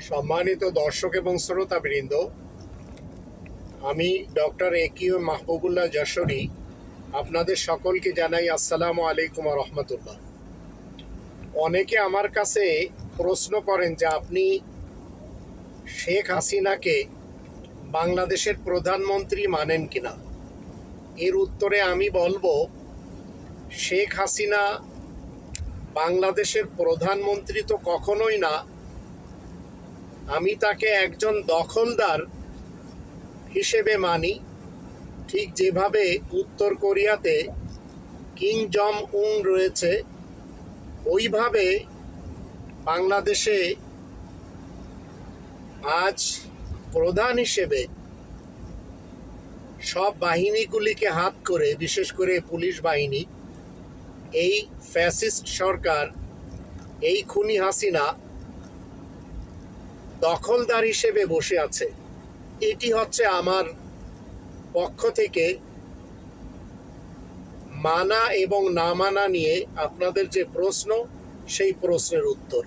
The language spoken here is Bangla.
সম্মানিত দর্শক এবং শ্রোতাবৃন্দ, আমি ডক্টর একিউ মাহবুবুল্লাহ যশোরী আপনাদের সকলকে জানাই আসসালামু আলাইকুম ওয়া রাহমাতুল্লাহ। অনেকে আমার কাছে প্রশ্ন করেন যে আপনি শেখ হাসিনাকে বাংলাদেশের প্রধানমন্ত্রী মানেন কিনা। এর উত্তরে আমি বলবো, শেখ হাসিনা বাংলাদেশের প্রধানমন্ত্রী তো কখনোই না। আমি তাকে একজন দখলদার হিসেবে মানি, ঠিক যেভাবে উত্তর কোরিয়াতে কিং জং উন রয়েছে, ওইভাবে বাংলাদেশে আজ প্রধান হিসেবে সব বাহিনীগুলিকে হাত করে, বিশেষ করে পুলিশ বাহিনী, এই ফ্যাসিস্ট সরকার, এই খুনি হাসিনা দখলদার হিসেবে বসে আছে। এটি হচ্ছে আমার পক্ষ থেকে মানা এবং না মানা নিয়ে আপনাদের যে প্রশ্ন, সেই প্রশ্নের উত্তর।